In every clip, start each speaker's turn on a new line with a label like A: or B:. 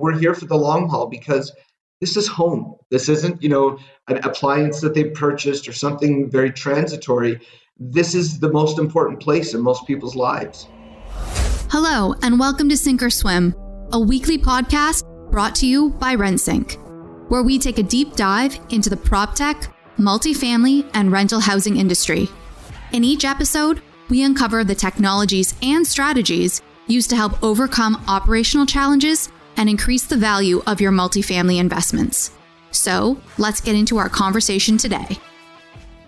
A: We're here for the long haul because this is home. This isn't, an appliance that they purchased or something very transitory. This is the most important place in most people's lives.
B: Hello, and welcome to Sink or Swim, a weekly podcast brought to you by RentSync, where we take a deep dive into the PropTech, multifamily, and rental housing industry. In each episode, we uncover the technologies and strategies used to help overcome operational challenges and increase the value of your multifamily investments. So, let's get into our conversation today.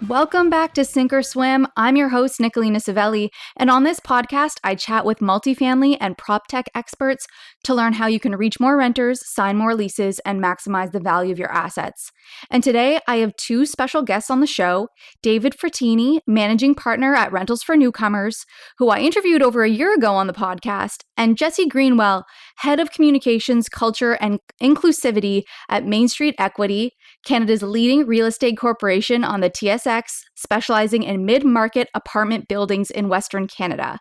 B: Welcome back to Sink or Swim. I'm your host, Nicolina Savelli, and on this podcast, I chat with multifamily and PropTech experts to learn how you can reach more renters, sign more leases, and maximize the value of your assets. And today, I have two special guests on the show, David Frattini, managing partner at Rentals For Newcomers, who I interviewed over a year ago on the podcast, and Jesse Greenwell, head of communications, culture, and inclusivity at Mainstreet Equity, Canada's leading real estate corporation on the TSX, specializing in mid-market apartment buildings in Western Canada.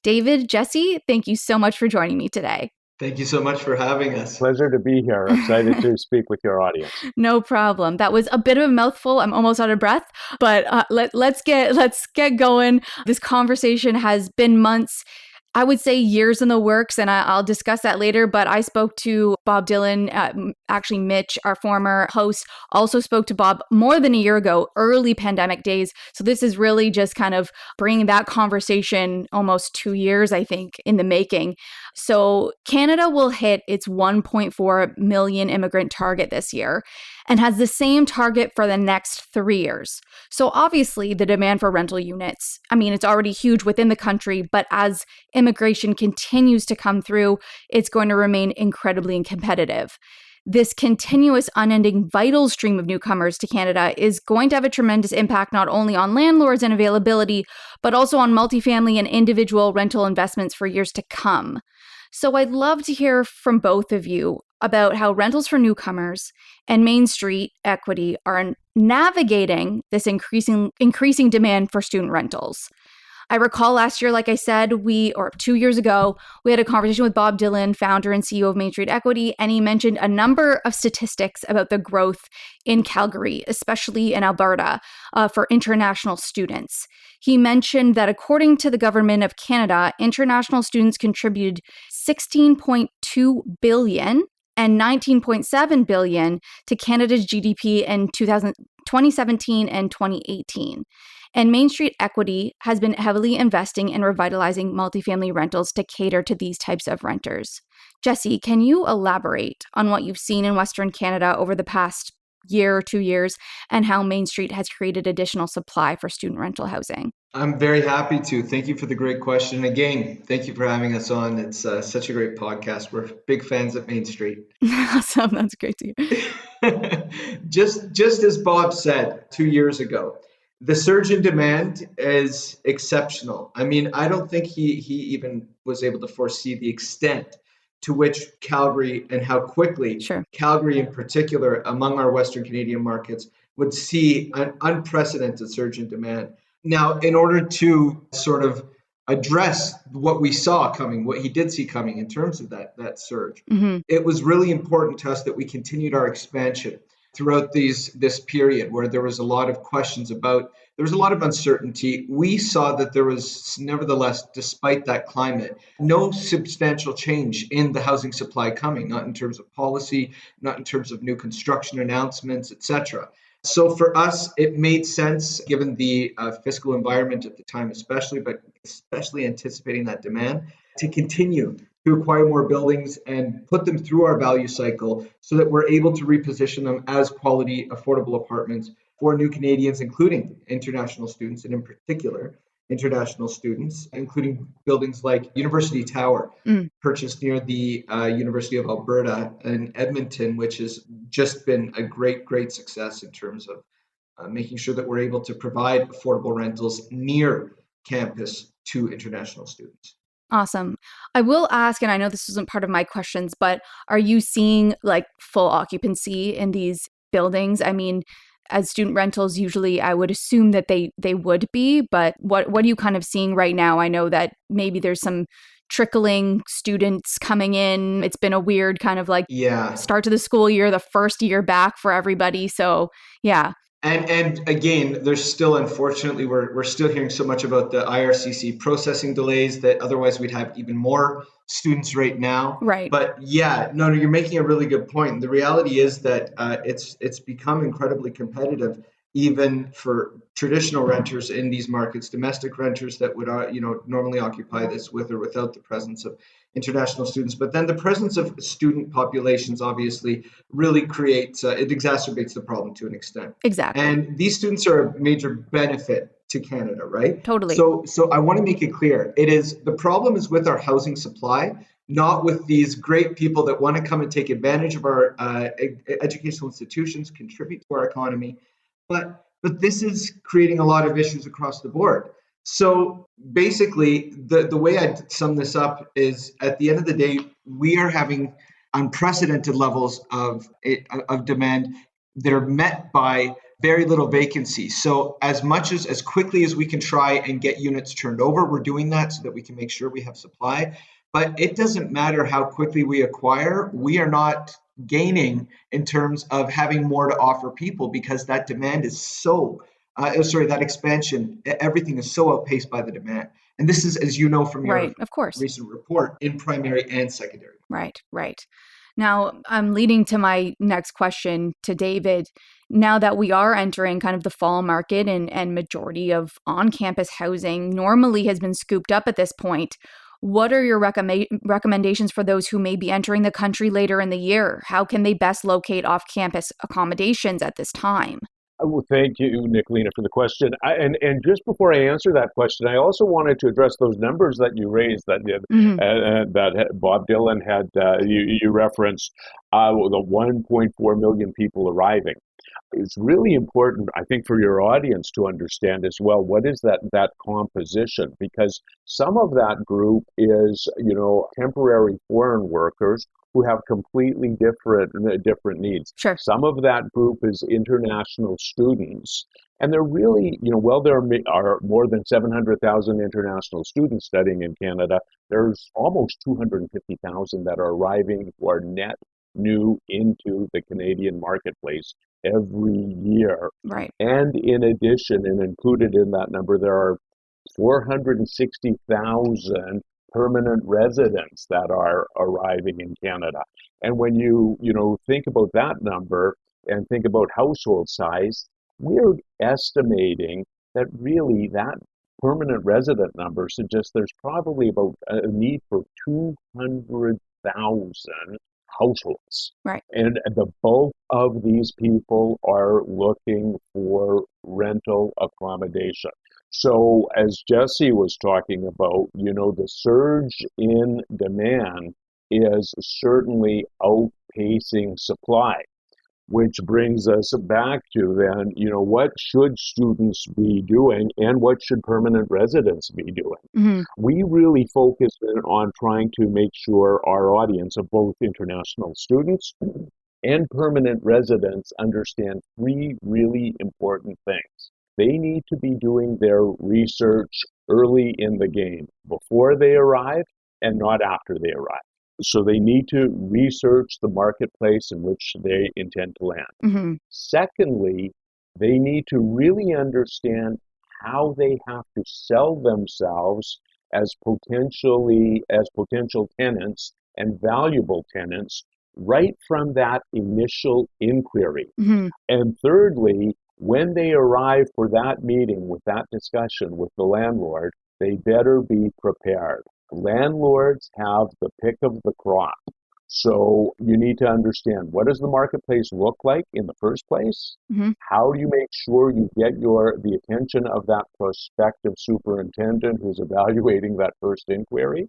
B: David, Jesse, thank you so much for joining me today.
A: Thank you so much for having us.
C: Pleasure to be here. Excited to speak with your audience.
B: No problem. That was a bit of a mouthful. I'm almost out of breath, but let's get going. This conversation has been months, I would say years in the works, and I'll discuss that later, but I spoke to Bob Dylan, actually Mitch, our former host, also spoke to Bob more than a year ago, early pandemic days. So this is really just kind of bringing that conversation almost 2 years, I think, in the making. So Canada will hit its 1.4 million immigrant target this year and has the same target for the next 3 years. So obviously the demand for rental units, it's already huge within the country, but as immigration continues to come through, it's going to remain incredibly competitive. This continuous, unending, vital stream of newcomers to Canada is going to have a tremendous impact not only on landlords and availability, but also on multifamily and individual rental investments for years to come. So I'd love to hear from both of you about how Rentals For Newcomers and Mainstreet Equity are navigating this increasing demand for student rentals. I recall last year, like I said, 2 years ago, we had a conversation with Bob Dylan, founder and CEO of Mainstreet Equity, and he mentioned a number of statistics about the growth in Calgary, especially in Alberta, for international students. He mentioned that according to the Government of Canada, international students contributed $16.2 billion and $19.7 billion to Canada's GDP in 2017 and 2018. And Mainstreet Equity has been heavily investing in revitalizing multifamily rentals to cater to these types of renters. Jesse, can you elaborate on what you've seen in Western Canada over the past year or 2 years and how Mainstreet has created additional supply for student rental housing?
A: I'm very happy to. Thank you for the great question. Again, thank you for having us on. It's such a great podcast. We're big fans at Mainstreet.
B: Awesome. That's great to hear.
A: Just as Bob said 2 years ago, the surge in demand is exceptional. I don't think he even was able to foresee the extent to which Calgary and how quickly Calgary in particular among our Western Canadian markets would see an unprecedented surge in demand. Now, in order to sort of address what we saw coming, what he did see coming in terms of that surge, it was really important to us that we continued our expansion throughout this period where there was a lot of questions there was a lot of uncertainty. We saw that there was nevertheless, despite that climate, no substantial change in the housing supply coming, not in terms of policy, not in terms of new construction announcements, etc. So for us, it made sense given the fiscal environment at the time, especially anticipating that demand, to continue to acquire more buildings and put them through our value cycle so that we're able to reposition them as quality, affordable apartments for new Canadians, including international students, and in particular, international students, including buildings like University Tower, purchased near the University of Alberta in Edmonton, which has just been a great success in terms of making sure that we're able to provide affordable rentals near campus to international students.
B: Awesome. I will ask, and I know this wasn't part of my questions, but are you seeing like full occupancy in these buildings? As student rentals, usually I would assume that they would be, but what are you kind of seeing right now? I know that maybe there's some trickling students coming in. It's been a weird kind of like
A: Yeah.
B: start to the school year, the first year back for everybody. So yeah.
A: And again, there's still, unfortunately, we're still hearing so much about the IRCC processing delays that otherwise we'd have even more students right now.
B: Right.
A: But yeah, no, you're making a really good point. The reality is that it's become incredibly competitive, even for traditional renters in these markets, domestic renters that would normally occupy this with or without the presence of international students. But then the presence of student populations obviously really creates it exacerbates the problem to an extent.
B: Exactly.
A: And these students are a major benefit to Canada, right?
B: Totally.
A: So I want to make it clear. The problem is with our housing supply, not with these great people that want to come and take advantage of our educational institutions, contribute to our economy. But this is creating a lot of issues across the board. So basically, the way I'd sum this up is, at the end of the day, we are having unprecedented levels of demand that are met by very little vacancy. So as quickly as we can try and get units turned over, we're doing that so that we can make sure we have supply. But it doesn't matter how quickly we acquire, we are not gaining in terms of having more to offer people, because that demand is that expansion, everything is so outpaced by the demand. And this is, as you know from your
B: of course.
A: recent report, in primary and secondary.
B: Right. Now, I'm leading to my next question to David. Now that we are entering kind of the fall market and majority of on-campus housing normally has been scooped up at this point, what are your recommendations for those who may be entering the country later in the year? How can they best locate off-campus accommodations at this time?
C: Well, thank you, Nicolina, for the question. And just before I answer that question, I also wanted to address those numbers that you raised that Bob Dylan had you referenced, the 1.4 million people arriving. It's really important, I think, for your audience to understand as well, what is that composition, because some of that group is, temporary foreign workers who have completely different needs.
B: Sure.
C: Some of that group is international students, and they're really, there are more than 700,000 international students studying in Canada. There's almost 250,000 that are arriving who are net new into the Canadian marketplace every year.
B: Right.
C: And in addition, and included in that number, there are 460,000 permanent residents that are arriving in Canada. And when you think about that number and think about household size, we're estimating that really that permanent resident number suggests there's probably about a need for 200,000 households.
B: Right.
C: And the bulk of these people are looking for rental accommodation. So as Jesse was talking about, the surge in demand is certainly outpacing supply, which brings us back to then, what should students be doing and what should permanent residents be doing?
B: Mm-hmm.
C: We really focus on trying to make sure our audience of both international students and permanent residents understand three really important things. They need to be doing their research early in the game, before they arrive and not after they arrive. So they need to research the marketplace in which they intend to land.
B: Mm-hmm.
C: Secondly, they need to really understand how they have to sell themselves as potential tenants and valuable tenants right from that initial inquiry.
B: Mm-hmm.
C: And thirdly, when they arrive for that meeting with that discussion with the landlord, they better be prepared. Landlords have the pick of the crop. So you need to understand, what does the marketplace look like in the first place?
B: Mm-hmm.
C: How do you make sure you get the attention of that prospective superintendent who's evaluating that first inquiry?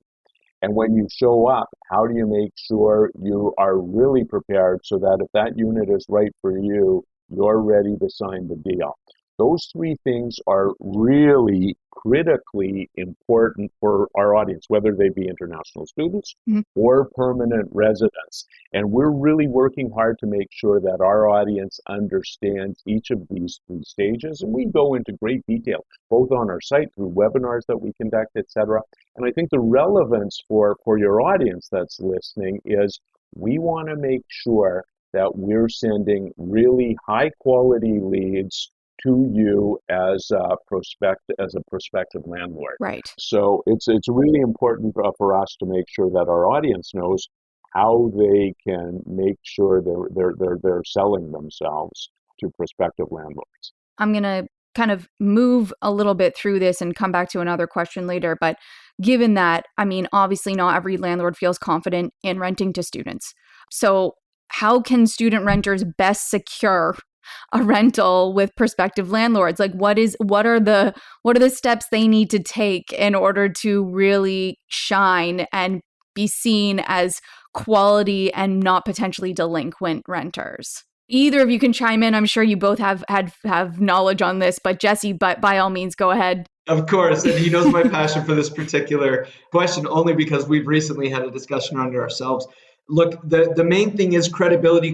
C: And when you show up, how do you make sure you are really prepared so that if that unit is right for you, you're ready to sign the deal? Those three things are really critically important for our audience, whether they be international students
B: Mhm.
C: or permanent residents. And we're really working hard to make sure that our audience understands each of these three stages. And we go into great detail, both on our site through webinars that we conduct, etc. And I think the relevance for your audience that's listening is we want to make sure that we're sending really high quality leads to you as a prospective landlord.
B: Right.
C: So it's really important for us to make sure that our audience knows how they can make sure they're selling themselves to prospective landlords.
B: I'm going to kind of move a little bit through this and come back to another question later. But given that, I mean, obviously not every landlord feels confident in renting to students. So how can student renters best secure a rental with prospective landlords? Like what are the steps they need to take in order to really shine and be seen as quality and not potentially delinquent renters? Either of you can chime in. I'm sure you both have knowledge on this, but Jesse, by all means, go ahead.
A: Of course, and he knows my passion for this particular question only because we've recently had a discussion around it ourselves. Look, the main thing is credibility.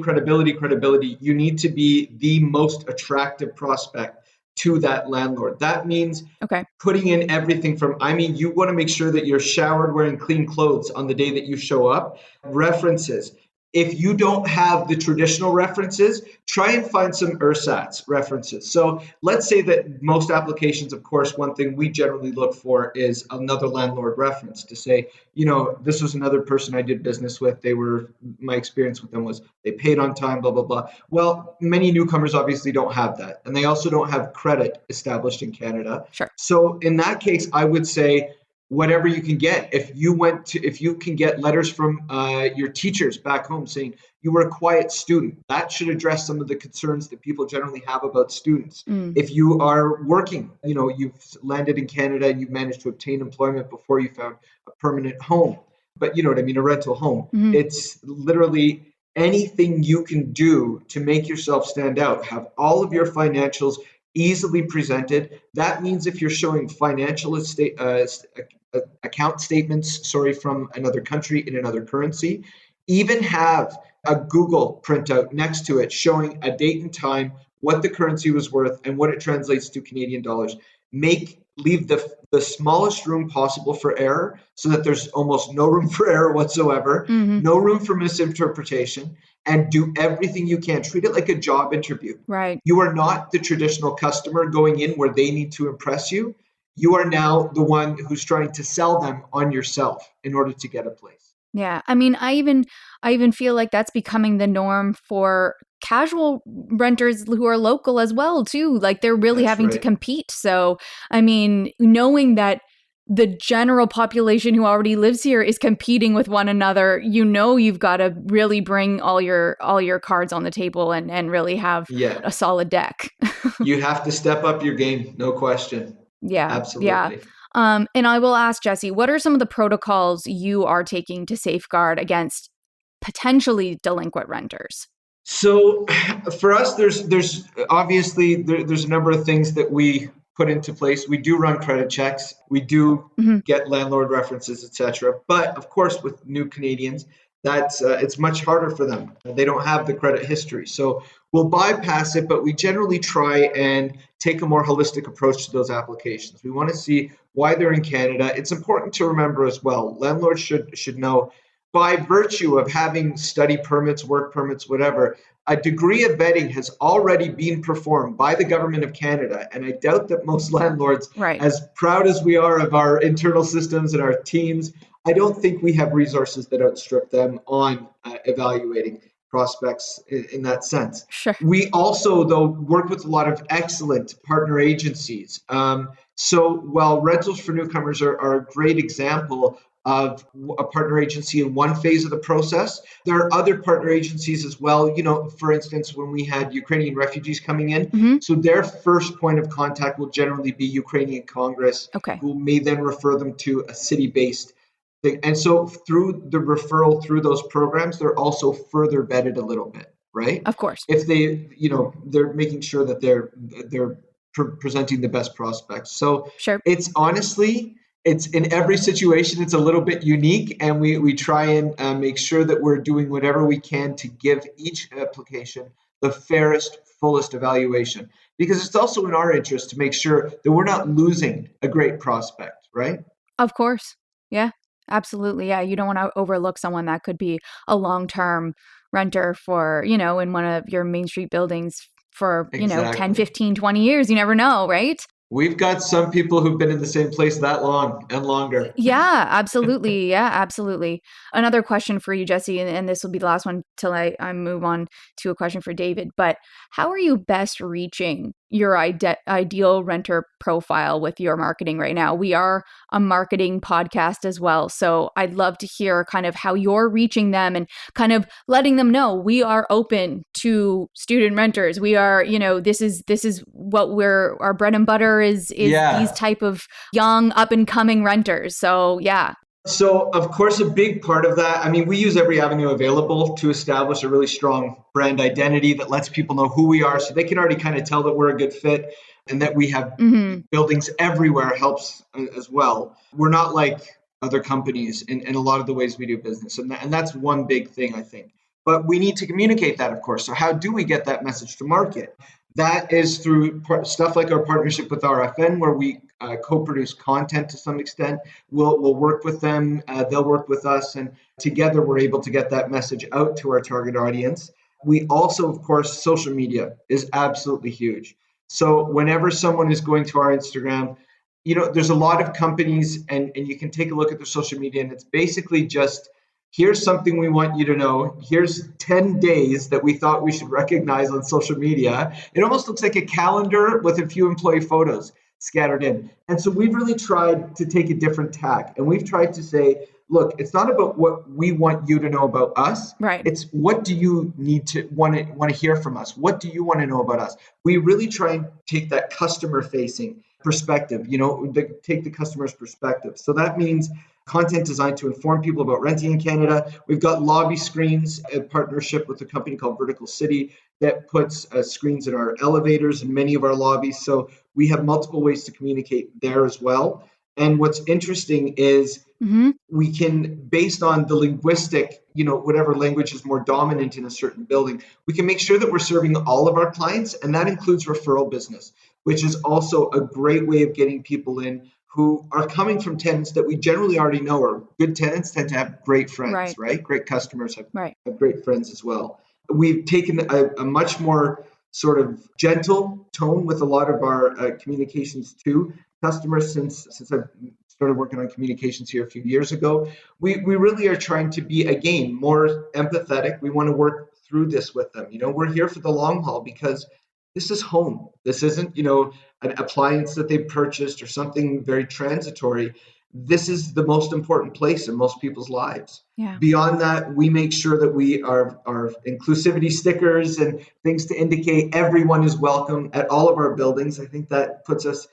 A: You need to be the most attractive prospect to that landlord. That means putting in everything from, you want to make sure that you're showered, wearing clean clothes on the day that you show up. References. If you don't have the traditional references, try and find some ersatz references. So let's say that most applications, of course, one thing we generally look for is another landlord reference to say, this was another person I did business with. My experience with them was they paid on time, blah, blah, blah. Well, many newcomers obviously don't have that. And they also don't have credit established in Canada.
B: Sure.
A: So in that case, I would say, whatever you can get. If you can get letters from your teachers back home saying you were a quiet student, that should address some of the concerns that people generally have about students. If you are working, you've landed in Canada and you've managed to obtain employment before you found a permanent home, but you know what I mean, a rental home. It's literally anything you can do to make yourself stand out. Have all of your financials easily presented. That means if you're showing financial account statements, from another country in another currency, even have a Google printout next to it showing a date and time, what the currency was worth, and what it translates to Canadian dollars. Leave the smallest room possible for error so that there's almost no room for error whatsoever, no room for misinterpretation, and do everything you can. Treat it like a job interview.
B: Right.
A: You are not the traditional customer going in where they need to impress you. You are now the one who's trying to sell them on yourself in order to get a place.
B: Yeah. I mean, I even feel like that's becoming the norm for casual renters who are local as well, too. Like they're really having to compete. So, I mean, knowing that the general population who already lives here is competing with one another, you've got to really bring all your cards on the table and really have a solid deck.
A: You have to step up your game, no question.
B: Yeah.
A: Absolutely.
B: Yeah. And I will ask Jesse, what are some of the protocols you are taking to safeguard against potentially delinquent renters?
A: So for us, there's obviously there's a number of things that we put into place. We do run credit checks. We do get landlord references, etc. But of course, with new Canadians, that's it's much harder for them. They don't have the credit history. So we'll bypass it, but we generally try and take a more holistic approach to those applications. We want to see why they're in Canada. It's important to remember as well, landlords should know, by virtue of having study permits, work permits, whatever, a degree of vetting has already been performed by the government of Canada. And I doubt that most landlords, as proud as we are of our internal systems and our teams, I don't think we have resources that outstrip them on evaluating prospects in that sense.
B: Sure.
A: We also, though, work with a lot of excellent partner agencies. So while Rentals for Newcomers are a great example of a partner agency in one phase of the process, there are other partner agencies as well. For instance, when we had Ukrainian refugees coming in, so their first point of contact will generally be Ukrainian Congress, who may then refer them to a city-based thing. And so through the referral through those programs, they're also further vetted a little bit, right?
B: Of course.
A: If they, they're making sure that they're presenting the best prospects. So
B: Sure.
A: it's honestly, it's in every situation, it's a little bit unique, and we try and make sure that we're doing whatever we can to give each application the fairest, fullest evaluation, because it's also in our interest to make sure that we're not losing a great prospect, right?
B: Of course. Yeah, absolutely. Yeah, you don't want to overlook someone that could be a long-term renter for, in one of your Main Street buildings for, 10,
A: Exactly.
B: 15, 20 years. You never know, right?
A: We've got some people who've been in the same place that long and longer.
B: Yeah, absolutely. Yeah, absolutely. Another question for you, Jesse, and this will be the last one till I move on to a question for David. But how are you best reaching your ideal renter profile with your marketing right now? We are a marketing podcast as well. So I'd love to hear kind of how you're reaching them and kind of letting them know we are open to student renters. We are, this is what our bread and butter is these
A: Yeah.
B: type of young up and coming renters. So yeah.
A: So, of course, a big part of that, I mean, we use every avenue available to establish a really strong brand identity that lets people know who we are, so they can already kind of tell that we're a good fit, and that we have buildings everywhere helps as well. We're not like other companies in a lot of the ways we do business. And that's one big thing, I think. But we need to communicate that, of course. So how do we get that message to market? That is through stuff like our partnership with RFN, where we co-produce content to some extent. We'll work with them, they'll work with us, and together we're able to get that message out to our target audience. We also, of course, social media is absolutely huge. So whenever someone is going to our Instagram, there's a lot of companies, and you can take a look at their social media, and it's basically just, here's something we want you to know. Here's 10 days that we thought we should recognize on social media. It almost looks like a calendar with a few employee photos scattered in. And so we've really tried to take a different tack. And we've tried to say, look, it's not about what we want you to know about us.
B: Right.
A: It's what do you need to want to hear from us? What do you want to know about us? We really try and take that customer facing perspective, take the customer's perspective. So that means content designed to inform people about renting in Canada. We've got lobby screens, a partnership with a company called Vertical City that puts screens in our elevators and many of our lobbies. So we have multiple ways to communicate there as well. And what's interesting is we can, based on the linguistic, whatever language is more dominant in a certain building, we can make sure that we're serving all of our clients. And that includes referral business, which is also a great way of getting people in who are coming from tenants that we generally already know are good tenants, tend to have great friends, right? Great customers have great friends as well. We've taken a much more sort of gentle tone with a lot of our communications to customers since I've started working on communications here a few years ago. We really are trying to be, again, more empathetic. We want to work through this with them. We're here for the long haul because this is home. This isn't, an appliance that they purchased or something very transitory. This is the most important place in most people's lives.
B: Yeah.
A: Beyond that, we make sure that we are inclusivity stickers and things to indicate everyone is welcome at all of our buildings. I think that puts us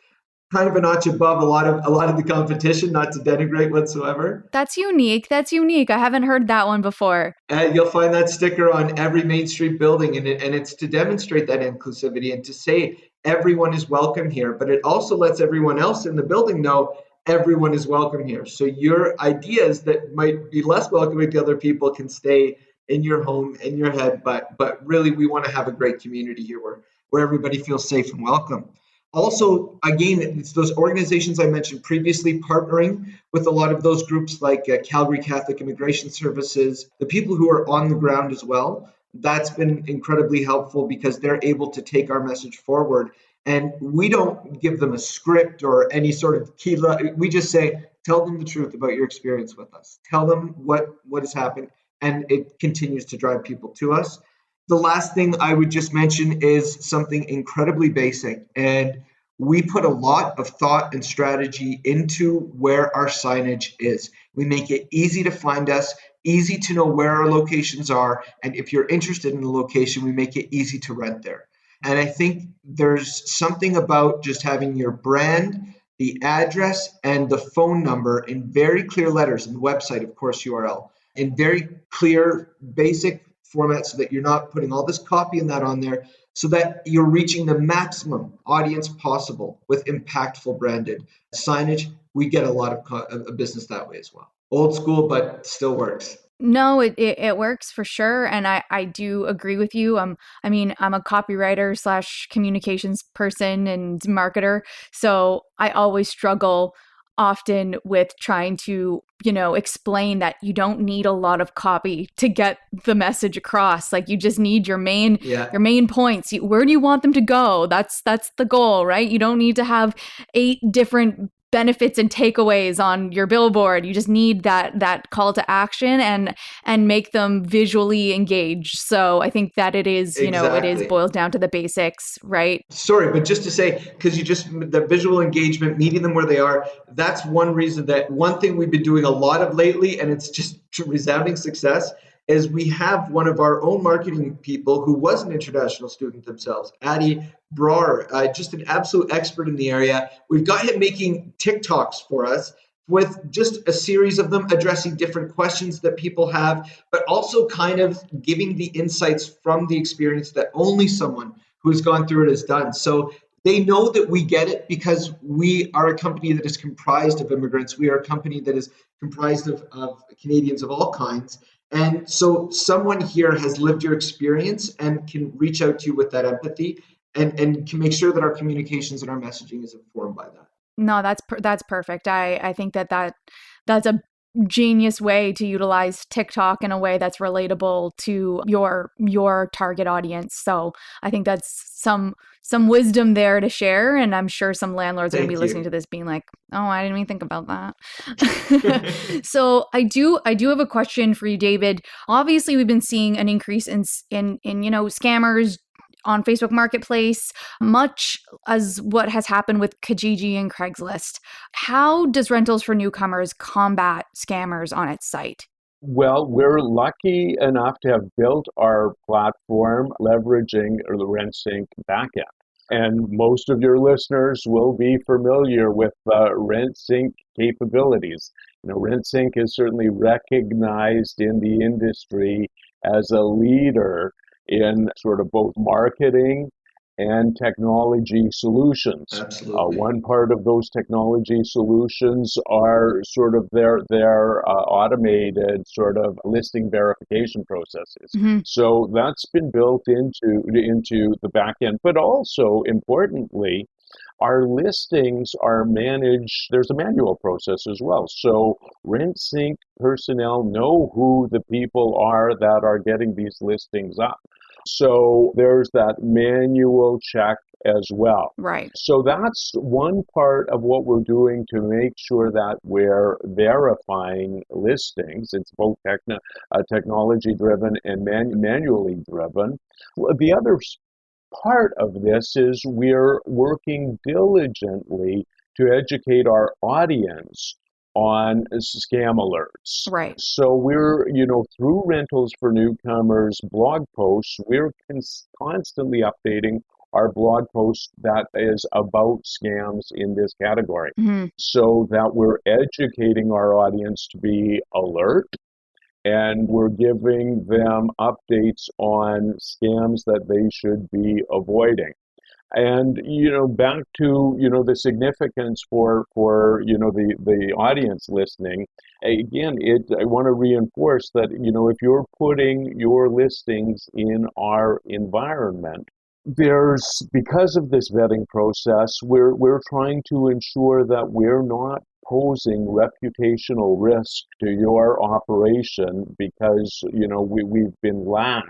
A: kind of a notch above a lot of the competition, not to denigrate whatsoever.
B: That's unique. I haven't heard that one before.
A: You'll find that sticker on every Main Street building, and it's to demonstrate that inclusivity and to say everyone is welcome here. But it also lets everyone else in the building know everyone is welcome here. So your ideas that might be less welcoming to other people can stay in your home, in your head. But really, we want to have a great community here where everybody feels safe and welcome. Also, again, it's those organizations I mentioned previously, partnering with a lot of those groups like Calgary Catholic Immigration Services, the people who are on the ground as well. That's been incredibly helpful because they're able to take our message forward. And we don't give them a script or any sort of key. We just say, tell them the truth about your experience with us. Tell them what has happened. And it continues to drive people to us. The last thing I would just mention is something incredibly basic. And we put a lot of thought and strategy into where our signage is. We make it easy to find us, easy to know where our locations are. And if you're interested in the location, we make it easy to rent there. And I think there's something about just having your brand, the address, and the phone number in very clear letters, and the website, of course, URL, in very clear, basic format so that you're not putting all this copy and that on there, so that you're reaching the maximum audience possible with impactful branded signage. We get a lot of business that way as well. Old school, but still works.
B: No, it works for sure. And I do agree with you. I mean, I'm a copywriter slash communications person and marketer. So I always struggle often with trying to, explain that you don't need a lot of copy to get the message across. Like you just need your main points. Where do you want them to go? That's the goal, right? You don't need to have 8 different benefits and takeaways on your billboard. You just need that call to action and make them visually engaged. So I think that it is, it is boils down to the basics, right?
A: Sorry, but just to say, because the visual engagement, meeting them where they are, that's one reason that one thing we've been doing a lot of lately, and it's just resounding success, is we have one of our own marketing people who was an international student themselves, Addie Brar, just an absolute expert in the area. We've got him making TikToks for us with just a series of them addressing different questions that people have, but also kind of giving the insights from the experience that only someone who's gone through it has done. So they know that we get it because we are a company that is comprised of immigrants. We are a company that is comprised of Canadians of all kinds. And so someone here has lived your experience and can reach out to you with that empathy and can make sure that our communications and our messaging is informed by that.
B: No, that's perfect. I think that's a genius way to utilize TikTok in a way that's relatable to your target audience. So I think that's some wisdom there to share, and I'm sure some landlords are going to be listening to this being like, oh, I didn't even think about that. So I do have a question for you, David. Obviously, we've been seeing an increase in scammers on Facebook Marketplace, much as what has happened with Kijiji and Craigslist. How does Rentals for Newcomers combat scammers on its site?
C: Well, we're lucky enough to have built our platform leveraging the RentSync backend. And most of your listeners will be familiar with RentSync capabilities. RentSync is certainly recognized in the industry as a leader in sort of both marketing and technology solutions.
A: Absolutely.
C: One part of those technology solutions are sort of their automated sort of listing verification processes.
B: Mm-hmm.
C: So that's been built into the back end. But also, importantly, our listings are managed, there's a manual process as well. So RentSync personnel know who the people are that are getting these listings up. So there's that manual check as well.
B: Right.
C: So that's one part of what we're doing to make sure that we're verifying listings. It's both technology driven and manually driven. The other part of this is we're working diligently to educate our audience on scam alerts.
B: Right.
C: So we're, through Rentals for Newcomers blog posts, we're constantly updating our blog post that is about scams in this category, so that we're educating our audience to be alert, and we're giving them updates on scams that they should be avoiding. And, back to, the significance for the audience listening, again, I want to reinforce that, if you're putting your listings in our environment, because of this vetting process, we're trying to ensure that we're not posing reputational risk to your operation because, we've been lax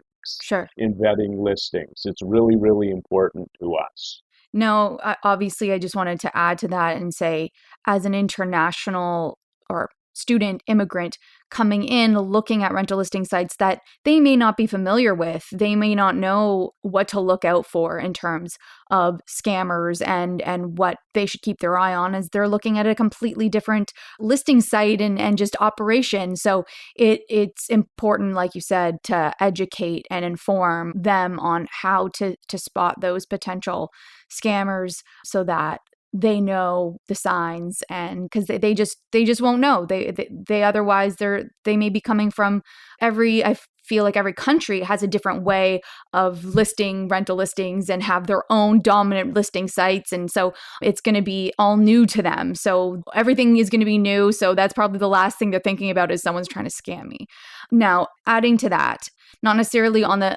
C: in vetting listings. It's really, really important to us.
B: No, obviously, I just wanted to add to that and say, as an international or student immigrant coming in, looking at rental listing sites that they may not be familiar with, they may not know what to look out for in terms of scammers and what they should keep their eye on as they're looking at a completely different listing site and just operation. So it's important, like you said, to educate and inform them on how to spot those potential scammers so that they know the signs, and because they just won't know. They otherwise they may be coming from I feel like every country has a different way of listing rental listings and have their own dominant listing sites. And so it's going to be all new to them. So everything is going to be new. So that's probably the last thing they're thinking about is someone's trying to scam me. Now, adding to that, not necessarily on the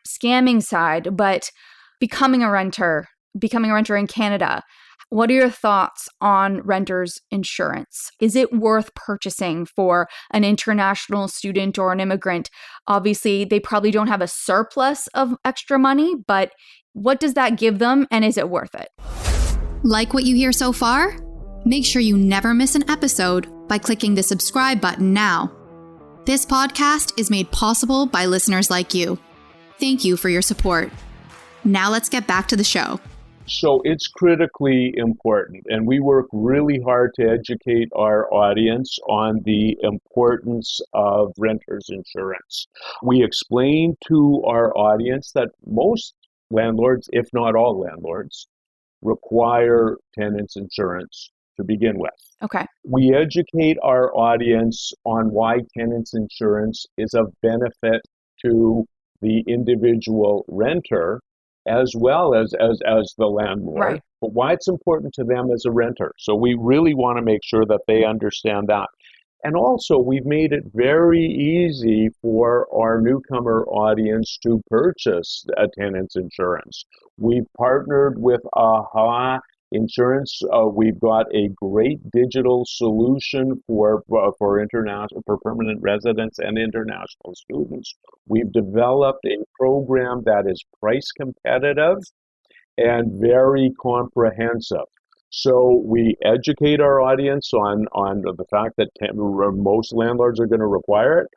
B: scamming side, but becoming a renter in Canada. What are your thoughts on renters insurance? Is it worth purchasing for an international student or an immigrant? Obviously, they probably don't have a surplus of extra money, but what does that give them, and is it worth it?
D: Like what you hear so far? Make sure you never miss an episode by clicking the subscribe button now. This podcast is made possible by listeners like you. Thank you for your support. Now let's get back to the show.
C: So it's critically important, and we work really hard to educate our audience on the importance of renters insurance. We explain to our audience that most landlords, if not all landlords, require tenants insurance to begin with.
B: Okay.
C: We educate our audience on why tenants insurance is of benefit to the individual renter as well as the landlord,
B: right,
C: but why it's important to them as a renter. So we really want to make sure that they understand that. And also, we've made it very easy for our newcomer audience to purchase a tenant's insurance. We've partnered with AHA Insurance. We've got a great digital solution for permanent residents and international students. We've developed a program that is price competitive and very comprehensive. So we educate our audience on the fact that most landlords are going to require it.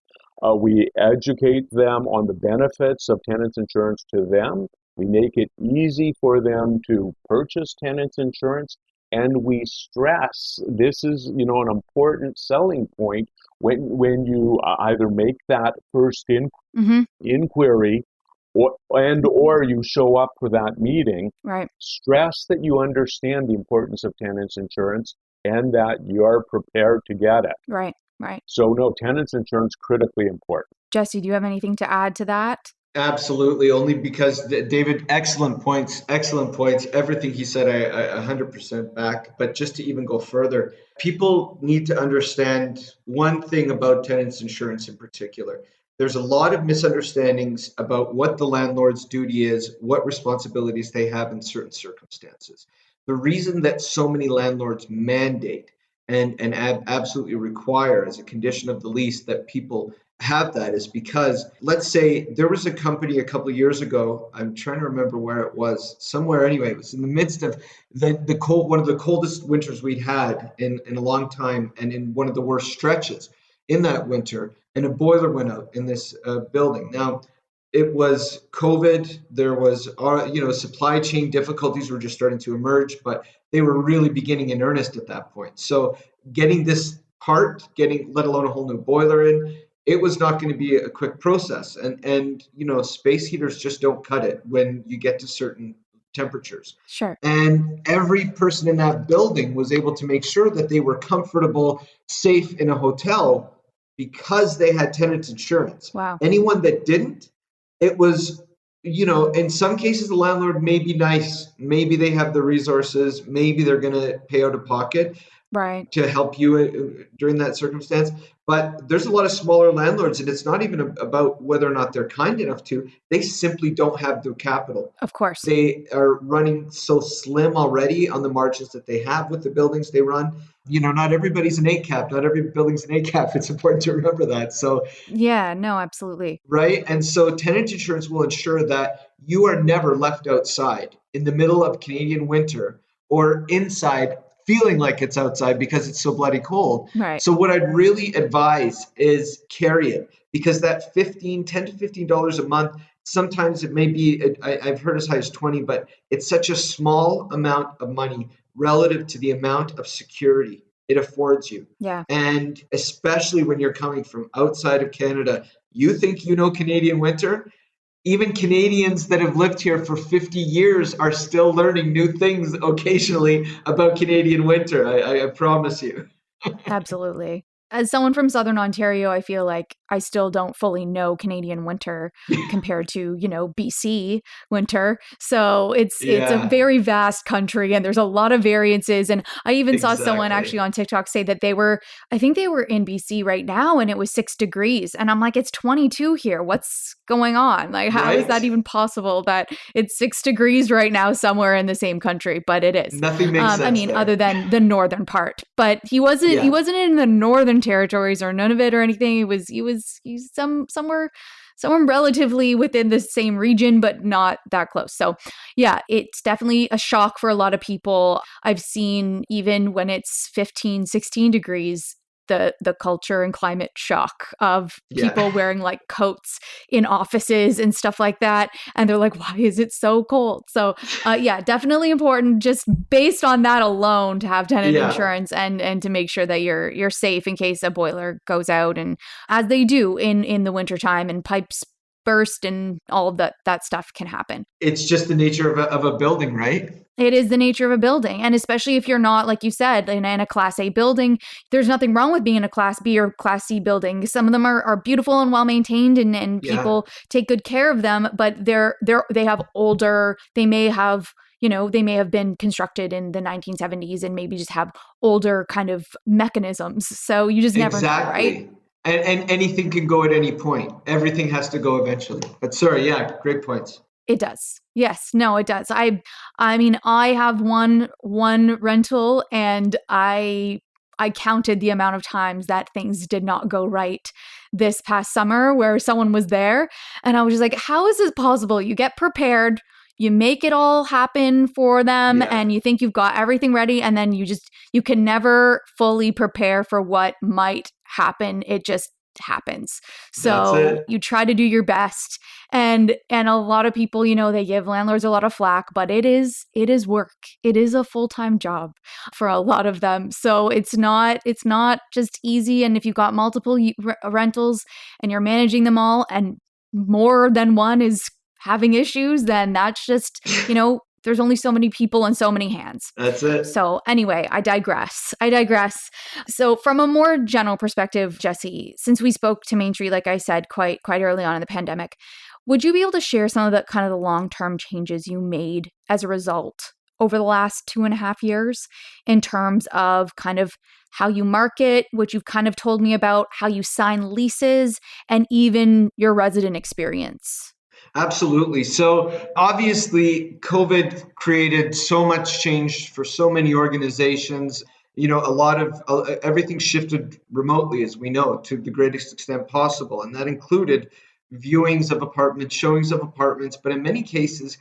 C: We educate them on the benefits of tenants insurance to them. We make it easy for them to purchase tenants insurance, and we stress this is, an important selling point when you either make that first inquiry or you show up for that meeting.
B: Right.
C: Stress that you understand the importance of tenants insurance and that you're prepared to get it.
B: Right. Right.
C: So no, tenants insurance critically important.
B: Jesse, do you have anything to add to that?
A: Absolutely, only because David, excellent points. Everything he said, I 100% back. But just to even go further, people need to understand one thing about tenants insurance in particular. There's a lot of misunderstandings about what the landlord's duty is, what responsibilities they have in certain circumstances. The reason that so many landlords mandate and absolutely require as a condition of the lease that people have that is because, let's say there was a company a couple of years ago, I'm trying to remember where it was, somewhere anyway, it was in the midst of the cold, one of the coldest winters we'd had in a long time, and in one of the worst stretches in that winter, and a boiler went out in this building. Now, it was COVID, there was, supply chain difficulties were just starting to emerge, but they were really beginning in earnest at that point. So getting this part, let alone a whole new boiler in, it was not going to be a quick process. And space heaters just don't cut it when you get to certain temperatures.
B: Sure.
A: And every person in that building was able to make sure that they were comfortable, safe in a hotel because they had tenant insurance.
B: Wow.
A: Anyone that didn't, it was, in some cases, the landlord may be nice. Maybe they have the resources. Maybe they're going to pay out of pocket.
B: Right.
A: To help you during that circumstance. But there's a lot of smaller landlords, and it's not even about whether or not they're kind enough to. They simply don't have the capital.
B: Of course.
A: They are running so slim already on the margins that they have with the buildings they run. Not everybody's an ACAP. Not every building's an ACAP. It's important to remember that. So
B: yeah, no, absolutely.
A: Right. And so tenant insurance will ensure that you are never left outside in the middle of Canadian winter or inside feeling like it's outside because it's so bloody cold.
B: Right.
A: So what I'd really advise is carry it, because that $10 to $15 a month, sometimes it may be, I've heard as high as 20, but it's such a small amount of money relative to the amount of security it affords you.
B: Yeah.
A: And especially when you're coming from outside of Canada, you think you know Canadian winter. Even Canadians that have lived here for 50 years are still learning new things occasionally about Canadian winter. I promise you.
B: Absolutely. as someone from Southern Ontario, I feel like I still don't fully know Canadian winter compared to, BC winter. So it's a
A: Yeah,
B: very vast country and there's a lot of variances. And I even saw someone actually
A: exactly.
B: on TikTok say that I think they were in BC right now and it was 6 degrees. And I'm like, it's 22 here. What's going on? Like, how is that
A: Right?
B: even possible that it's 6 degrees right now somewhere in the same country? But it is.
A: Nothing makes
B: I
A: sense
B: mean, other
A: there.
B: than the northern part, but he wasn't
A: Yeah.
B: in the northern territories or none of it or anything. He's somewhere relatively within the same region, but not that close. So yeah, it's definitely a shock for a lot of people. I've seen even when it's 15, 16 degrees, the culture and climate shock of
A: Yeah.
B: people wearing like coats in offices and stuff like that. And they're like, why is it so cold? So yeah, definitely important just based on that alone to have tenant
A: Yeah.
B: insurance and to make sure that you're safe in case a boiler goes out, and as they do in the wintertime and pipes burst and all of that stuff can happen.
A: It's just the nature of a building, right?
B: It is the nature of a building. And especially if you're not, like you said, in a Class A building, there's nothing wrong with being in a Class B or Class C building. Some of them are beautiful and well maintained and
A: Yeah.
B: people take good care of them, but they have older, they may have been constructed in the 1970s and maybe just have older kind of mechanisms. So you just never know, right?
A: Exactly. And anything can go at any point. Everything has to go eventually. But sorry, yeah, great points.
B: It does. Yes. No, it does. I mean, I have one rental and I counted the amount of times that things did not go right this past summer where someone was there and I was just like, how is this possible? You get prepared, you make it all happen for them
A: Yeah.
B: and you think you've got everything ready and then you can never fully prepare for what might happen. It just happens.
A: That's
B: So
A: it.
B: you try to do your best and a lot of people, they give landlords a lot of flack, but it is work. It is a full-time job for a lot of them. So it's not just easy, and if you've got multiple rentals and you're managing them all and more than one is having issues, then that's just, there's only so many people and so many hands.
A: That's it.
B: So anyway, I digress. So from a more general perspective, Jesse, since we spoke to Mainstreet, like I said, quite early on in the pandemic, would you be able to share some of the kind of the long-term changes you made as a result over the last 2.5 years in terms of kind of how you market, which you've kind of told me about, how you sign leases, and even your resident experience?
A: Absolutely. So obviously, COVID created so much change for so many organizations. A lot of everything shifted remotely, as we know, to the greatest extent possible. And that included viewings of apartments, showings of apartments, but in many cases,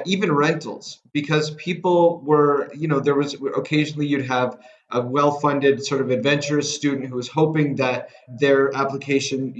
A: even rentals, because people were, there was occasionally you'd have a well-funded sort of adventurous student who was hoping that their application,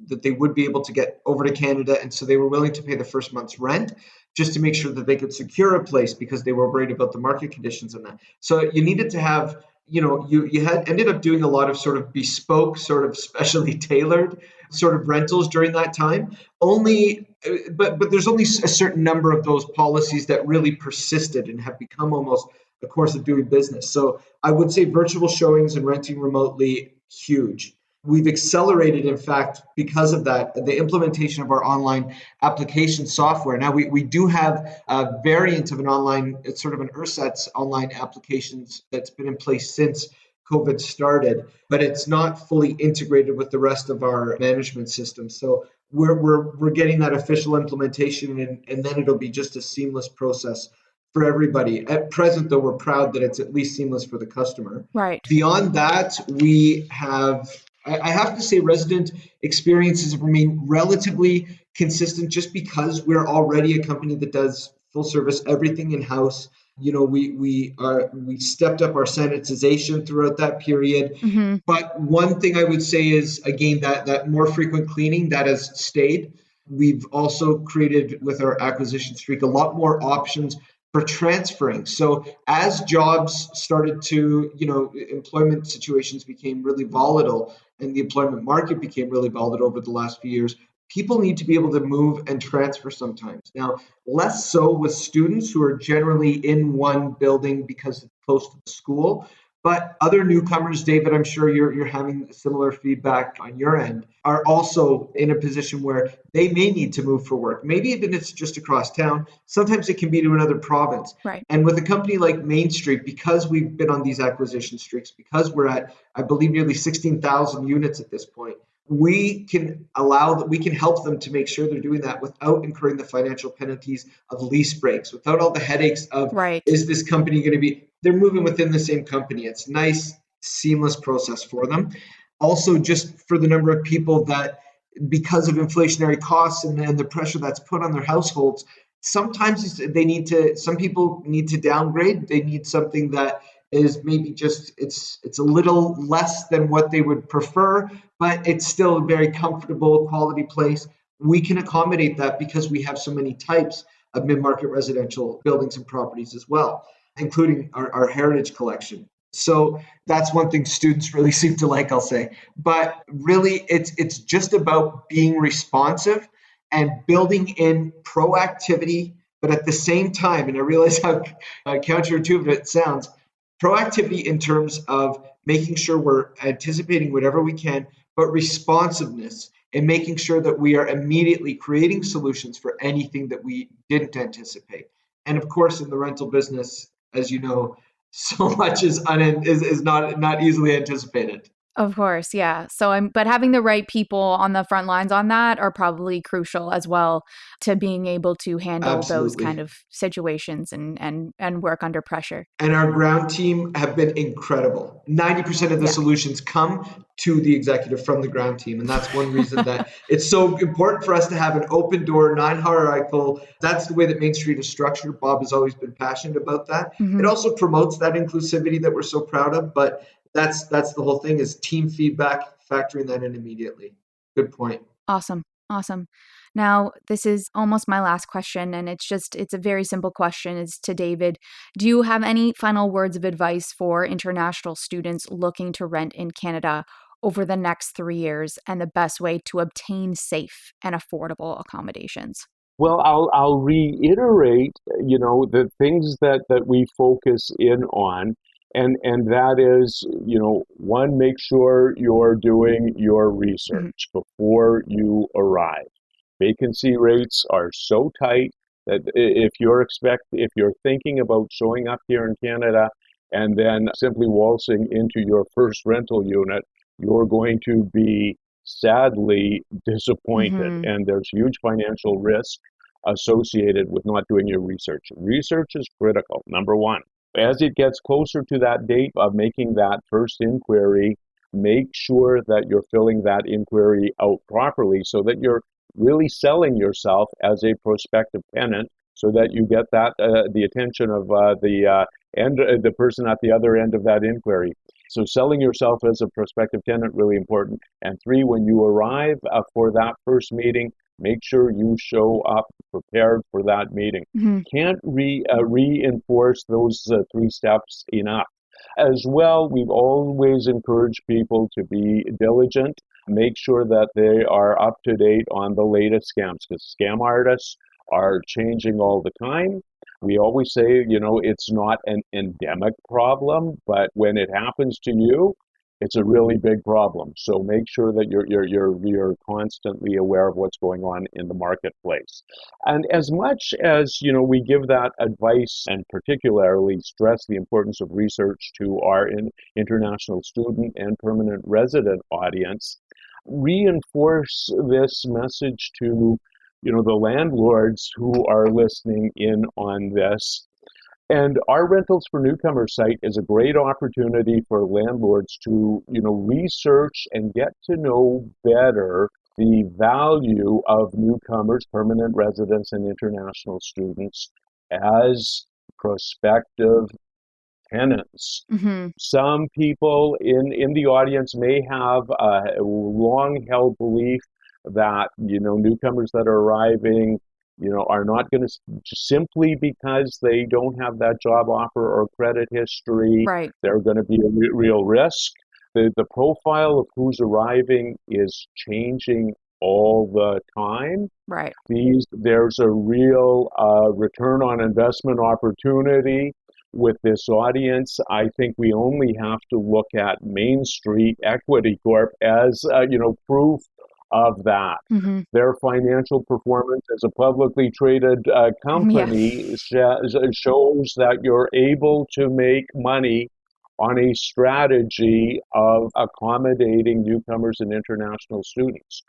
A: that they would be able to get over to Canada. And so they were willing to pay the first month's rent just to make sure that they could secure a place because they were worried about the market conditions and that. So you needed to have, you had ended up doing a lot of sort of bespoke, sort of specially tailored sort of rentals during that time. But there's only a certain number of those policies that really persisted and have become almost a course of doing business. So I would say virtual showings and renting remotely, huge. We've accelerated, in fact, because of that, the implementation of our online application software. Now, we do have a variant of an online, it's sort of an ersatz online applications that's been in place since COVID started, but it's not fully integrated with the rest of our management system. So we're getting that official implementation, and then it'll be just a seamless process for everybody. At present, though, we're proud that it's at least seamless for the customer.
B: Right.
A: Beyond that, we have, I have to say, resident experiences have remained relatively consistent just because we're already a company that does full service, everything in-house. We stepped up our sanitization throughout that period.
B: Mm-hmm.
A: But one thing I would say is, again, that more frequent cleaning that has stayed. We've also created with our acquisition streak a lot more options for transferring. So as jobs started to, employment situations became really volatile and the employment market became really volatile over the last few years, people need to be able to move and transfer sometimes. Now, less so with students who are generally in one building because it's close to the school. But other newcomers, David, I'm sure you're having similar feedback on your end, are also in a position where they may need to move for work. Maybe even it's just across town. Sometimes it can be to another province.
B: Right.
A: And with a company like Mainstreet, because we've been on these acquisition streaks, because we're at, I believe, nearly 16,000 units at this point, we can help them to make sure they're doing that without incurring the financial penalties of lease breaks, without all the headaches of,
B: right.
A: Is this company going to be, they're moving within the same company. It's nice, seamless process for them. Also, just for the number of people that, because of inflationary costs and the pressure that's put on their households, sometimes some people need to downgrade. They need something that is maybe just, it's a little less than what they would prefer, but it's still a very comfortable quality place. We can accommodate that because we have so many types of mid-market residential buildings and properties as well, including our heritage collection. So that's one thing students really seem to like, I'll say. But really, it's just about being responsive and building in proactivity, but at the same time, and I realize how counterintuitive it sounds, proactivity in terms of making sure we're anticipating whatever we can, but responsiveness and making sure that we are immediately creating solutions for anything that we didn't anticipate. And of course, in the rental business, as you know, so much is not easily anticipated.
B: Of course, yeah. But having the right people on the front lines on that are probably crucial as well to being able to handle those kind of situations and work under pressure.
A: And our ground team have been incredible. 90% of the solutions come to the executive from the ground team. And that's one reason that it's so important for us to have an open door, non-hierarchical. That's the way that Mainstreet is structured. Bob has always been passionate about that. Mm-hmm. It also promotes that inclusivity that we're so proud of. But that's the whole thing, is team feedback, factoring that in immediately. Good point.
B: Awesome. Now, this is almost my last question, and it's a very simple question. It's to David. Do you have any final words of advice for international students looking to rent in Canada over the next 3 years, and the best way to obtain safe and affordable accommodations?
C: Well, I'll reiterate, the things that we focus in on. And that is, one, make sure you're doing your research before you arrive. Vacancy rates are so tight that if you're thinking about showing up here in Canada and then simply waltzing into your first rental unit, you're going to be sadly disappointed. And there's huge financial risk associated with not doing your research. Research is critical, number one. As it gets closer to that date of making that first inquiry, make sure that you're filling that inquiry out properly so that you're really selling yourself as a prospective tenant, so that you get that the attention of the person at the other end of that inquiry. So selling yourself as a prospective tenant, really important. And 3, when you arrive for that first meeting, make sure you show up prepared for that meeting. Can't reinforce those 3 steps enough. As well, we've always encouraged people to be diligent, make sure that they are up to date on the latest scams, because scam artists are changing all the time. We always say, it's not an endemic problem, but when it happens to you, it's a really big problem. So make sure that you're constantly aware of what's going on in the marketplace. And as much as we give that advice and particularly stress the importance of research to our international student and permanent resident audience, reinforce this message to the landlords who are listening in on this. And our Rentals for Newcomers site is a great opportunity for landlords to, research and get to know better the value of newcomers, permanent residents, and international students as prospective tenants. Some people in the audience may have a long-held belief that, newcomers that are arriving are not going to, simply because they don't have that job offer or credit history,
B: right,
C: they're going to be a real risk. The profile of who's arriving is changing all the time.
B: Right.
C: There's a real return on investment opportunity with this audience, I think we only have to look at Mainstreet Equity Corp as, proof of that.
B: Mm-hmm.
C: Their financial performance as a publicly traded company shows that you're able to make money on a strategy of accommodating newcomers and international students.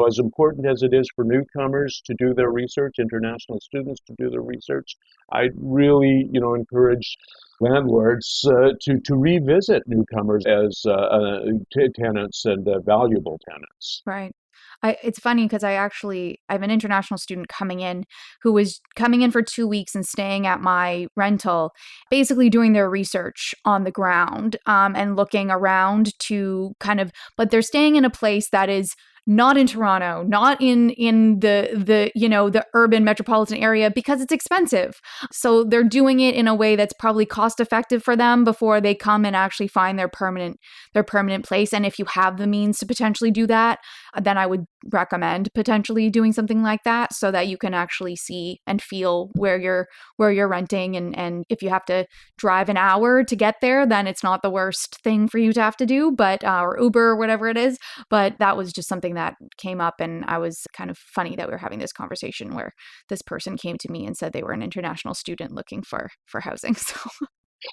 C: As important as it is for newcomers to do their research, international students to do their research, I really, encourage landlords to revisit newcomers as tenants and valuable tenants.
B: Right. It's funny because I have an international student coming in who was coming in for 2 weeks and staying at my rental, basically doing their research on the ground and looking around but they're staying in a place that is not in Toronto, not in the urban metropolitan area because it's expensive. So they're doing it in a way that's probably cost effective for them before they come and actually find their permanent place. And if you have the means to potentially do that, then I would recommend potentially doing something like that so that you can actually see and feel where you're renting. And if you have to drive an hour to get there, then it's not the worst thing for you to have to do, but or Uber or whatever it is. But that was just something that came up, and I was kind of funny that we were having this conversation where this person came to me and said they were an international student looking for housing. So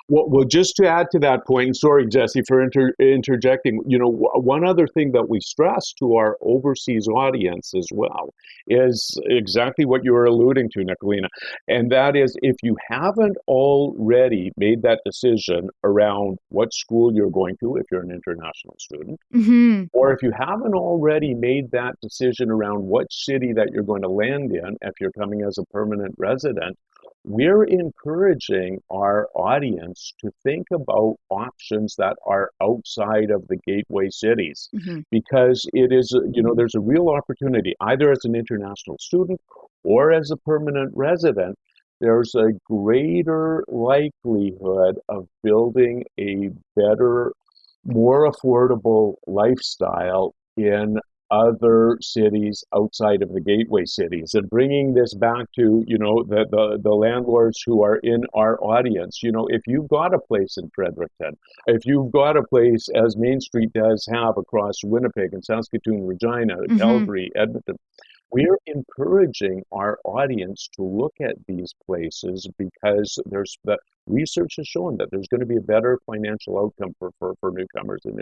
C: Well, just to add to that point, and sorry, Jesse, for interjecting, one other thing that we stress to our overseas audience as well is exactly what you were alluding to, Nicolina, and that is if you haven't already made that decision around what school you're going to, if you're an international student,
B: mm-hmm.
C: or if you haven't already made that decision around what city that you're going to land in, if you're coming as a permanent resident, we're encouraging our audience to think about options that are outside of the gateway cities,
B: Mm-hmm.
C: because it is, there's a real opportunity, either as an international student or as a permanent resident. There's a greater likelihood of building a better, more affordable lifestyle in other cities outside of the gateway cities. And bringing this back to, the landlords who are in our audience, if you've got a place in Fredericton, if you've got a place, as Mainstreet does have across Winnipeg and Saskatoon, Regina,
B: Mm-hmm.
C: Calgary, Edmonton, we're encouraging our audience to look at these places because there's the research has shown that there's going to be a better financial outcome for newcomers and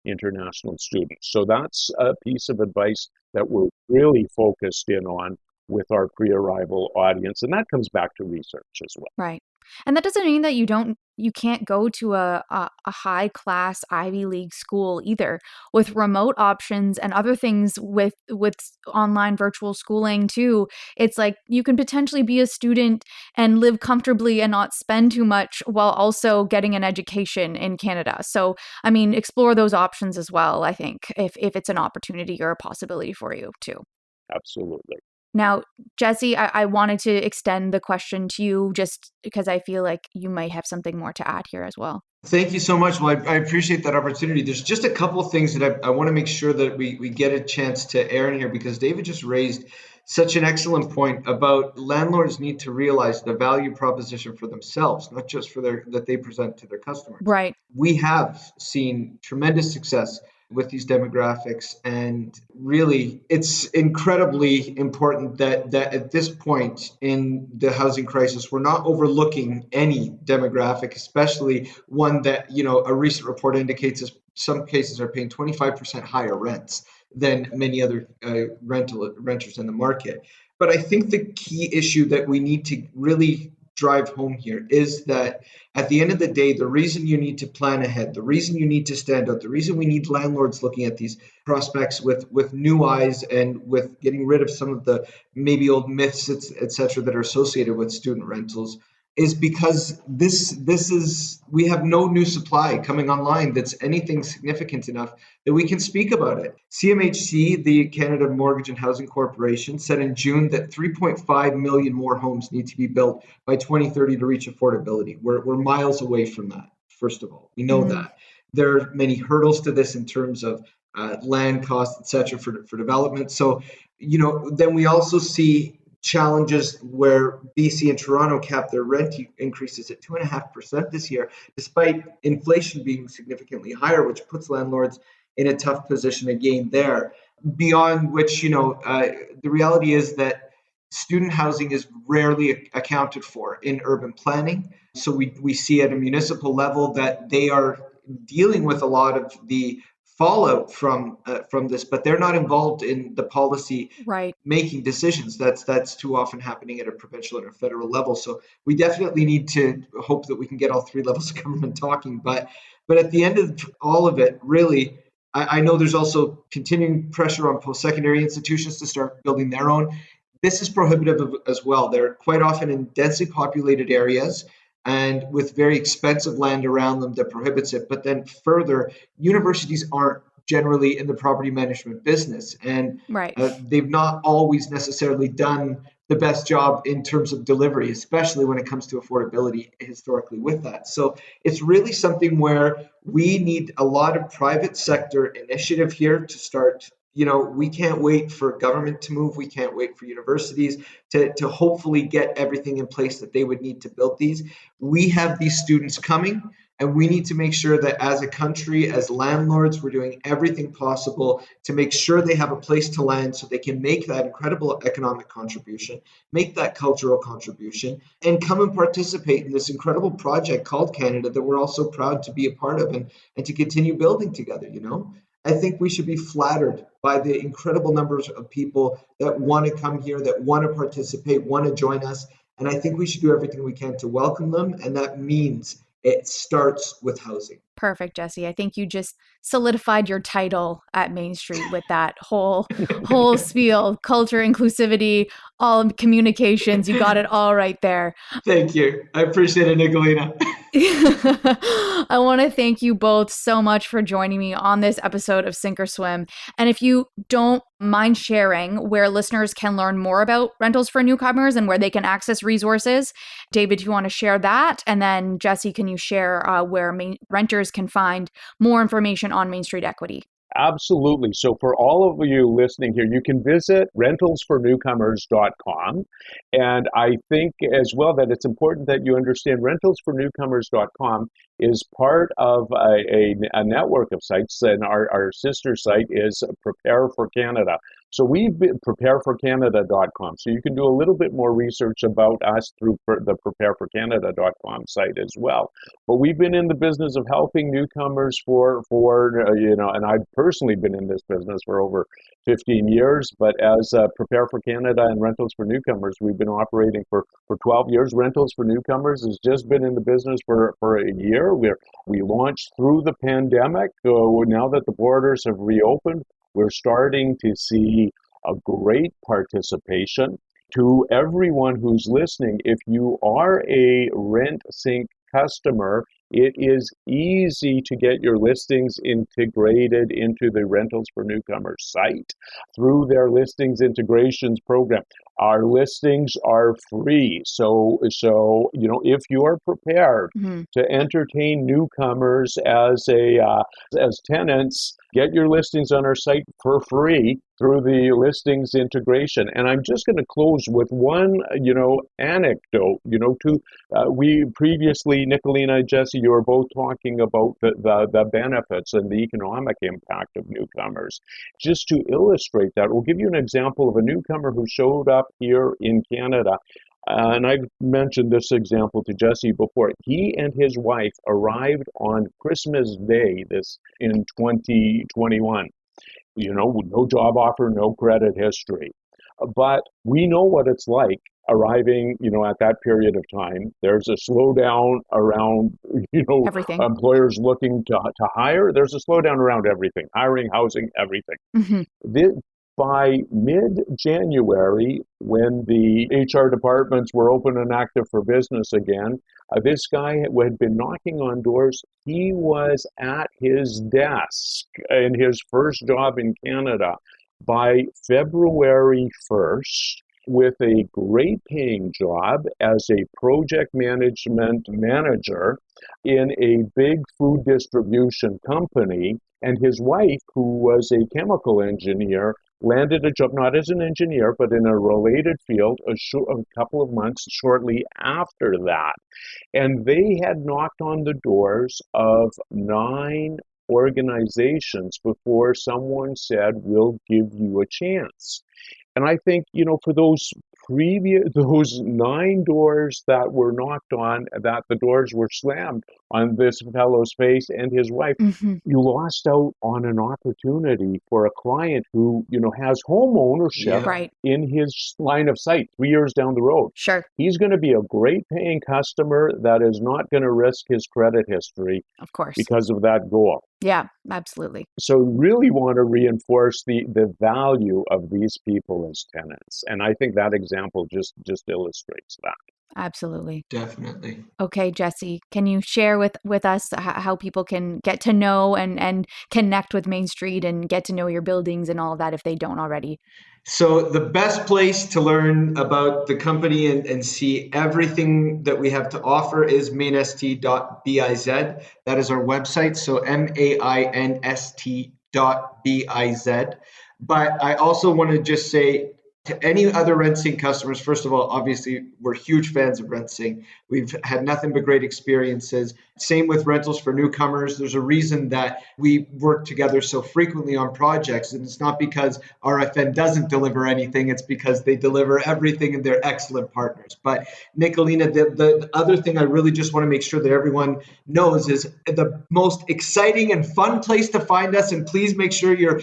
C: international students. So that's a piece of advice that we're really focused in on with our pre-arrival audience. And that comes back to research as well.
B: Right. And that doesn't mean that you can't go to a high class Ivy League school either. With remote options and other things with online virtual schooling too, it's like you can potentially be a student and live comfortably and not spend too much while also getting an education in Canada. So, I mean, explore those options as well, I think, if it's an opportunity or a possibility for you too.
C: Absolutely.
B: Now, Jesse, I wanted to extend the question to you just because I feel like you might have something more to add here as well.
A: Thank you so much. Well, I appreciate that opportunity. There's just a couple of things that I want to make sure that we get a chance to air in here, because David just raised such an excellent point about landlords need to realize the value proposition for themselves, not just for that they present to their customers.
B: Right.
A: We have seen tremendous success with these demographics, and really it's incredibly important that at this point in the housing crisis, we're not overlooking any demographic, especially one that, a recent report indicates some cases are paying 25% higher rents than many other renters in the market. But I think the key issue that we need to really drive home here is that at the end of the day, the reason you need to plan ahead, the reason you need to stand out, the reason we need landlords looking at these prospects with new eyes and with getting rid of some of the maybe old myths, et cetera, that are associated with student rentals is because we have no new supply coming online that's anything significant enough that we can speak about it. CMHC, the Canada Mortgage and Housing Corporation, said in June that 3.5 million more homes need to be built by 2030 to reach affordability. We're miles away from that, first of all. We know that. There are many hurdles to this in terms of land costs, et cetera, for development. So, then we also see challenges where BC and Toronto capped their rent increases at 2.5% this year, despite inflation being significantly higher, which puts landlords in a tough position again there. Beyond which, the reality is that student housing is rarely accounted for in urban planning. So we see at a municipal level that they are dealing with a lot of the fallout from this, but they're not involved in the policy making decisions. That's too often happening at a provincial and a federal level. So we definitely need to hope that we can get all three levels of government talking. But at the end of all of it, really, I know there's also continuing pressure on post-secondary institutions to start building their own. This is prohibitive as well. They're quite often in densely populated areas and with very expensive land around them that prohibits it. But then further, universities aren't generally in the property management business, and they've not always necessarily done the best job in terms of delivery, especially when it comes to affordability historically with that. So it's really something where we need a lot of private sector initiative here to start. We can't wait for government to move. We can't wait for universities to hopefully get everything in place that they would need to build these. We have these students coming, and we need to make sure that as a country, as landlords, we're doing everything possible to make sure they have a place to land so they can make that incredible economic contribution, make that cultural contribution, and come and participate in this incredible project called Canada that we're also proud to be a part of and to continue building together, I think we should be flattered by the incredible numbers of people that want to come here, that want to participate, want to join us. And I think we should do everything we can to welcome them. And that means it starts with housing.
B: Perfect, Jesse. I think you just solidified your title at Mainstreet with that whole spiel, culture, inclusivity, all communications. You got it all right there.
A: Thank you. I appreciate it, Nicolina.
B: I want to thank you both so much for joining me on this episode of Sink or Swim. And if you don't mind sharing where listeners can learn more about Rentals for Newcomers and where they can access resources, David, if you want to share that, and then Jesse, can you share where renters can find more information on Mainstreet Equity?
C: Absolutely. So for all of you listening here, you can visit rentalsfornewcomers.com. And I think as well that it's important that you understand rentalsfornewcomers.com is part of a network of sites, and our sister site is Prepare for Canada. So we've been prepareforcanada.com. So you can do a little bit more research about us through the prepareforcanada.com site as well. But we've been in the business of helping newcomers for and I've personally been in this business for over 15 years. But as Prepare for Canada and Rentals for Newcomers, we've been operating for 12 years. Rentals for Newcomers has just been in the business for a year. We launched through the pandemic. Now that the borders have reopened, we're starting to see a great participation. To everyone who's listening, if you are a RentSync customer, it is easy to get your listings integrated into the Rentals for Newcomers site through their listings integrations program. Our listings are free. So if you're prepared to entertain newcomers as tenants, get your listings on our site for free through the listings integration. And I'm just going to close with one, anecdote. We previously, Nicolina and Jesse, you were both talking about the benefits and the economic impact of newcomers. Just to illustrate that, we'll give you an example of a newcomer who showed up here in Canada. And I've mentioned this example to Jesse before. He and his wife arrived on Christmas Day in 2021. No job offer, no credit history. But we know what it's like arriving, at that period of time. There's a slowdown around,
B: everything.
C: Employers looking to hire. There's a slowdown around everything, hiring, housing, everything. By mid-January, when the HR departments were open and active for business again, this guy had been knocking on doors. He was at his desk in his first job in Canada by February 1st with a great paying job as a project management manager in a big food distribution company. And his wife, who was a chemical engineer, landed a job, not as an engineer, but in a related field a couple of months shortly after that. And they had knocked on the doors of 9 organizations before someone said, we'll give you a chance. And I think, for those 9 doors that were knocked on, that the doors were slammed on this fellow's face and his wife, you lost out on an opportunity for a client who, has home ownership in his line of sight 3 years down the road.
B: Sure.
C: He's going to be a great paying customer that is not going to risk his credit history,
B: of course,
C: because of that goal.
B: Yeah, absolutely.
C: So really want to reinforce the value of these people as tenants. And I think that example just illustrates that.
B: Absolutely.
A: Definitely.
B: Okay, Jesse, can you share with us how people can get to know and connect with Mainstreet and get to know your buildings and all of that if they don't already?
A: So the best place to learn about the company and see everything that we have to offer is mainst.biz. That is our website. So mainst.biz. But I also want to just say to any other RentSync customers, first of all, obviously, we're huge fans of RentSync. We've had nothing but great experiences. Same with Rentals for Newcomers. There's a reason that we work together so frequently on projects, and it's not because RFN doesn't deliver anything. It's because they deliver everything and they're excellent partners. But Nicolina, the other thing I really just want to make sure that everyone knows is the most exciting and fun place to find us, and please make sure you're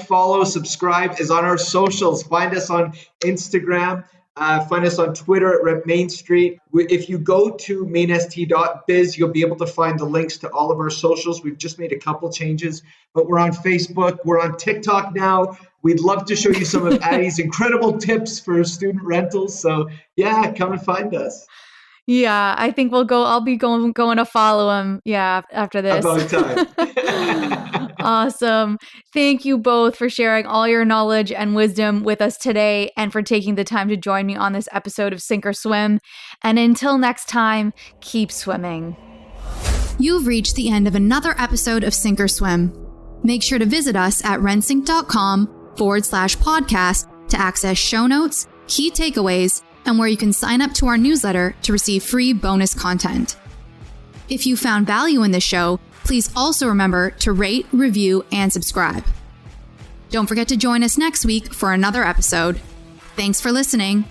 A: follow, subscribe, is on our socials. Find us on Instagram. Find us on Twitter at Mainstreet. If you go to mainst.biz, you'll be able to find the links to all of our socials. We've just made a couple changes, but we're on Facebook. We're on TikTok now. We'd love to show you some of Addie's incredible tips for student rentals. So yeah, come and find us.
B: Yeah, I think I'll be going to follow him. Yeah, after this.
A: About time.
B: Awesome. Thank you both for sharing all your knowledge and wisdom with us today and for taking the time to join me on this episode of Sink or Swim. And until next time, keep swimming.
D: You've reached the end of another episode of Sink or Swim. Make sure to visit us at rentsync.com/podcast to access show notes, key takeaways, and where you can sign up to our newsletter to receive free bonus content. If you found value in this show, please also remember to rate, review, and subscribe. Don't forget to join us next week for another episode. Thanks for listening.